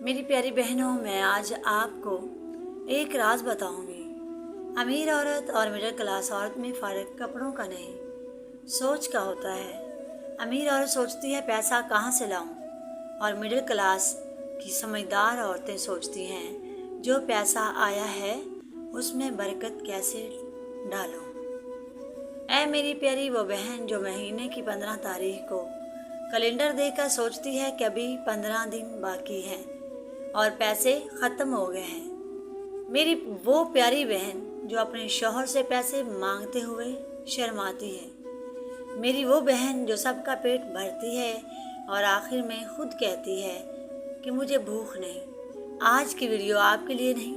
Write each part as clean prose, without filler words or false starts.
मेरी प्यारी बहनों, मैं आज आपको एक राज बताऊंगी। अमीर औरत और मिडिल क्लास औरत में फ़र्क कपड़ों का नहीं, सोच का होता है। अमीर औरत सोचती है पैसा कहाँ से लाऊं, और मिडिल क्लास की समझदार औरतें सोचती हैं जो पैसा आया है उसमें बरकत कैसे डालूं। ऐ मेरी प्यारी वो बहन जो महीने की 15 तारीख को कैलेंडर देखकर सोचती है कि अभी 15 दिन बाकी हैं और पैसे ख़त्म हो गए हैं। मेरी वो प्यारी बहन जो अपने शौहर से पैसे मांगते हुए शर्माती है। मेरी वो बहन जो सबका पेट भरती है और आखिर में खुद कहती है कि मुझे भूख नहीं। आज की वीडियो आपके लिए नहीं,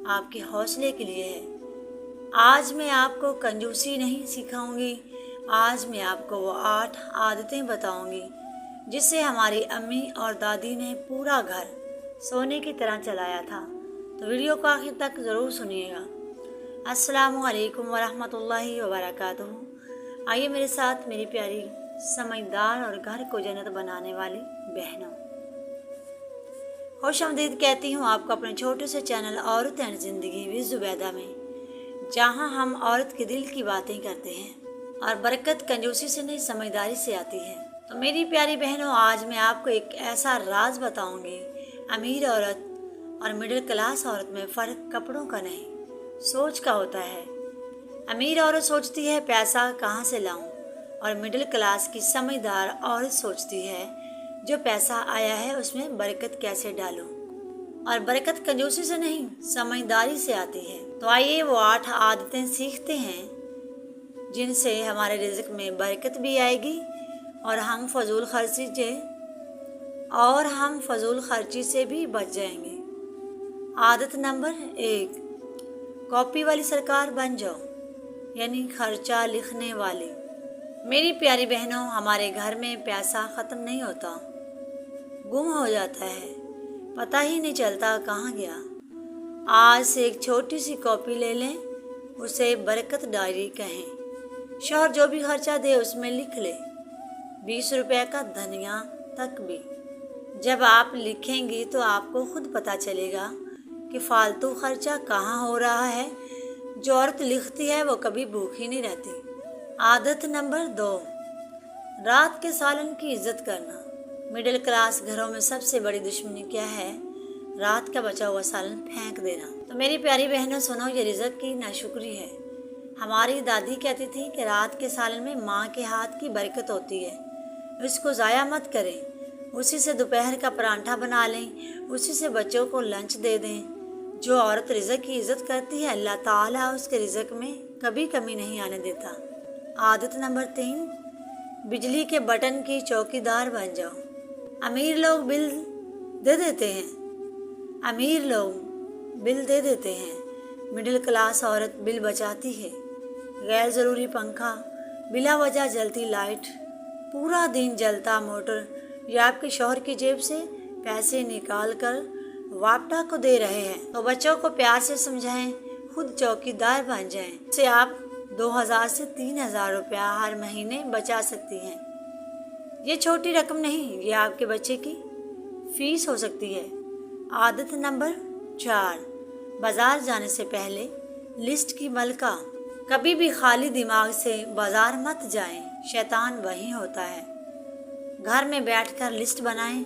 आपके हौसले के लिए है। आज मैं आपको कंजूसी नहीं सिखाऊंगी, आज मैं आपको वो 8 आदतें बताऊंगी जिससे हमारी अम्मी और दादी ने पूरा घर सोने की तरह चलाया था। तो वीडियो को आखिर तक ज़रूर सुनिएगा। अस्सलामु अलैकुम वरहमतुल्लाहि वबरकातुहू। आइए मेरे साथ मेरी प्यारी समझदार और घर को जन्नत बनाने वाली बहनों, खुशामदीद कहती हूँ आपको अपने छोटे से चैनल औरत एंड ज़िंदगी विद ज़ुबैदा में, जहाँ हम औरत के दिल की बातें करते हैं और बरकत कंजूसी से नहीं समझदारी से आती है। तो मेरी प्यारी बहनों, आज मैं आपको एक ऐसा राज बताऊंगी। अमीर औरत और मिडिल क्लास औरत में फ़र्क कपड़ों का नहीं, सोच का होता है। अमीर औरत सोचती है पैसा कहाँ से लाऊं, और मिडिल क्लास की समझदार औरत सोचती है जो पैसा आया है उसमें बरकत कैसे डालूं। और बरकत कंजूसी से नहीं समझदारी से आती है। तो आइए वो 8 आदतें सीखते हैं जिनसे हमारे रिज़्क में बरकत भी आएगी और हम फजूल खर्ची से भी बच जाएंगे। आदत नंबर 1, कॉपी वाली सरकार बन जाओ, यानी खर्चा लिखने वाली। मेरी प्यारी बहनों, हमारे घर में पैसा ख़त्म नहीं होता, गुम हो जाता है, पता ही नहीं चलता कहाँ गया। आज से एक छोटी सी कॉपी ले लें, उसे बरकत डायरी कहें। शौहर जो भी खर्चा दे उसमें लिख ले, 20 रुपए का धनिया तक भी। जब आप लिखेंगी तो आपको खुद पता चलेगा कि फालतू खर्चा कहाँ हो रहा है। जो औरत लिखती है वो कभी भूखी नहीं रहती। आदत नंबर 2, रात के सालन की इज्जत करना। मिडिल क्लास घरों में सबसे बड़ी दुश्मनी क्या है? रात का बचा हुआ सालन फेंक देना। तो मेरी प्यारी बहनों सुनो, ये रिज़्क की नाशुक्री है। हमारी दादी कहती थी कि रात के सालन में माँ के हाथ की बरकत होती है, इसको ज़ाया मत करें। उसी से दोपहर का परांठा बना लें, उसी से बच्चों को लंच दे दें। जो औरत रिज़्क की इज़्ज़त करती है, अल्लाह ताला उसके रिज़्क में कभी कमी नहीं आने देता। आदत नंबर 3, बिजली के बटन की चौकीदार बन जाओ। अमीर लोग बिल दे देते हैं, मिडिल क्लास औरत बिल बचाती है। गैर ज़रूरी पंखा, बिला वजह जलती लाइट, पूरा दिन जलता मोटर, या आपके शौहर की जेब से पैसे निकाल कर वापटा को दे रहे हैं। तो बच्चों को प्यार से समझाएं, खुद चौकीदार बन जाएं। इससे आप 2000 से 3000 रुपया हर महीने बचा सकती हैं। ये छोटी रकम नहीं, ये आपके बच्चे की फीस हो सकती है। आदत नंबर 4, बाज़ार जाने से पहले लिस्ट की मलका। कभी भी खाली दिमाग से बाज़ार मत जाएं, शैतान वहीं होता है। घर में बैठकर लिस्ट बनाएं,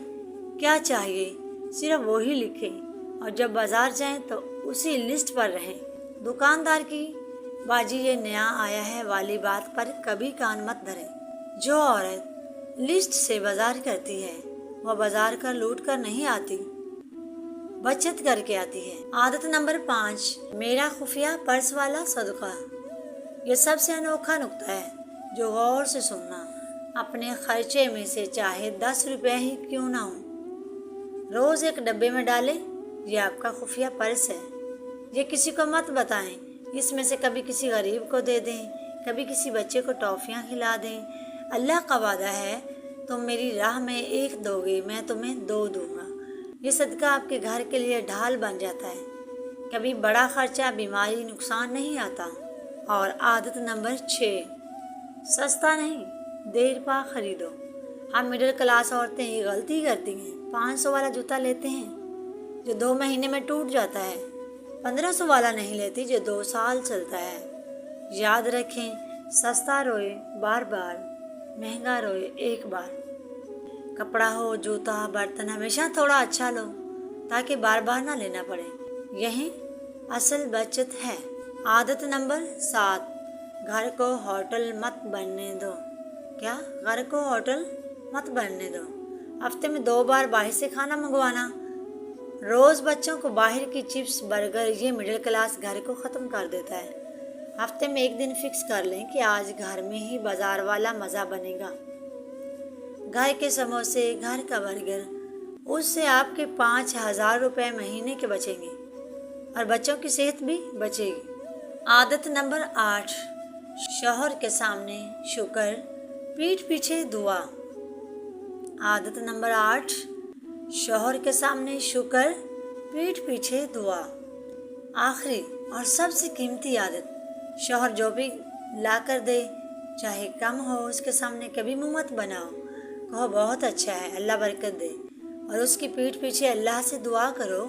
क्या चाहिए सिर्फ वही लिखें, और जब बाज़ार जाएं तो उसी लिस्ट पर रहें। दुकानदार की बाजी ये नया आया है वाली बात पर कभी कान मत धरें। जो औरत लिस्ट से बाज़ार करती है वह बाज़ार का लूट कर नहीं आती, बचत करके आती है। आदत नंबर 5, मेरा खुफिया पर्स वाला सदका। ये सबसे अनोखा नुक्ता है जो गौर से सुनना। अपने खर्चे में से चाहे 10 रुपये ही क्यों ना हो, रोज़ एक डब्बे में डालें। ये आपका खुफिया पर्स है। ये किसी को मत बताएं। इसमें से कभी किसी गरीब को दे दें, कभी किसी बच्चे को टॉफ़ियाँ खिला दें। अल्लाह का वादा है, तुम मेरी राह में 1 दोगे, मैं तुम्हें 2 दूंगा। ये सदका आपके घर के लिए ढाल बन जाता है। कभी बड़ा खर्चा, बीमारी, नुकसान नहीं आता। और आदत नंबर 6, सस्ता नहीं देर पा खरीदो। हम मिडिल क्लास औरतें ये गलती करती हैं, 500 वाला जूता लेते हैं, جو 2 مہینے میں ٹوٹ جاتا ہے، 1500 والا نہیں لیتی جو 2 سال چلتا ہے۔ یاد رکھیں، سستا روئے بار بار، مہنگا روئے ایک بار۔ کپڑا ہو، جوتا، برتن، ہمیشہ تھوڑا اچھا لو تاکہ بار بار نہ لینا پڑے۔ یہی اصل بچت ہے۔ عادت نمبر 7، گھر کو ہوٹل مت بننے دو۔ کیا؟ گھر کو ہوٹل مت بننے دو۔ ہفتے میں 2 بار باہر سے کھانا منگوانا، روز بچوں کو باہر کی چپس، برگر، یہ مڈل کلاس گھر کو ختم کر دیتا ہے۔ ہفتے میں 1 دن فکس کر لیں کہ آج گھر میں ہی بازار والا مزہ بنے گا۔ گھر کے سموسے، گھر کا برگر، اس سے آپ کے 5000 روپے مہینے کے بچیں گے اور بچوں کی صحت بھی بچے گی۔ عادت نمبر 8، شوہر کے سامنے شکر، پیٹھ پیچھے دعا۔ عادت نمبر 8، شوہر کے سامنے شکر، پیٹھ پیچھے دعا۔ آخری اور سب سے قیمتی عادت، شوہر جو بھی لا کر دے چاہے کم ہو، اس کے سامنے کبھی منہ مت بناؤ، کہو بہت اچھا ہے، اللہ برکت دے، اور اس کی پیٹھ پیچھے اللہ سے دعا کرو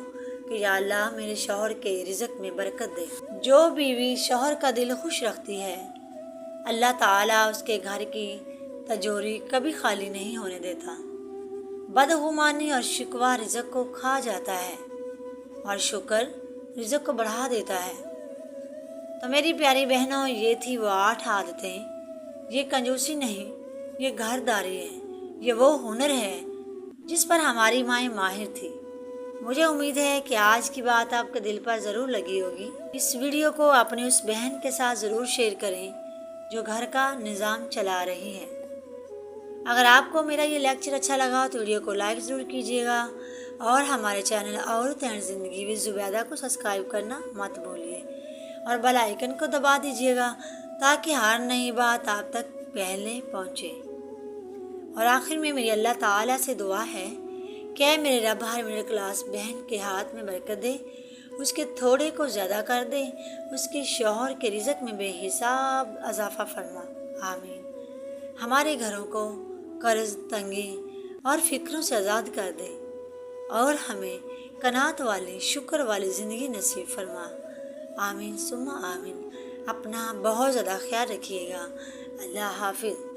کہ یا اللہ میرے شوہر کے رزق میں برکت دے۔ جو بیوی شوہر کا دل خوش رکھتی ہے، اللہ تعالیٰ اس کے گھر کی تجوری کبھی خالی نہیں ہونے دیتا۔ بدگمانی اور شکوہ رزق کو کھا جاتا ہے اور شکر رزق کو بڑھا دیتا ہے۔ تو میری پیاری بہنوں، یہ تھی وہ 8 عادتیں۔ یہ کنجوسی نہیں، یہ گھرداری ہے، یہ وہ ہنر ہے جس پر ہماری مائیں ماہر تھی۔ مجھے امید ہے کہ آج کی بات آپ کے دل پر ضرور لگی ہوگی۔ اس ویڈیو کو اپنی اس بہن کے ساتھ ضرور شیئر کریں جو گھر کا نظام چلا رہی ہے۔ اگر آپ کو میرا یہ لیکچر اچھا لگا تو ویڈیو کو لائک ضرور کیجیے گا اور ہمارے چینل عورت اینڈ زندگی وتھ زبیدہ کو سبسکرائب کرنا مت بھولیے اور بیل آئیکن کو دبا دیجیے گا تاکہ ہر نئی بات آپ تک پہلے پہنچے۔ اور آخر میں میری اللہ تعالیٰ سے دعا ہے کہ اے میرے رب ہر مڈل کلاس بہن کے ہاتھ میں برکت دے، اس کے تھوڑے کو زیادہ کر دے، اس کے شوہر کے رزق میں بے حساب اضافہ فرما، آمین۔ ہمارے گھروں کو قرض، تنگی اور فکروں سے آزاد کر دے اور ہمیں قناعت والی، شکر والی زندگی نصیب فرما، آمین ثم آمین۔ اپنا بہت زیادہ خیال رکھیے گا۔ اللہ حافظ۔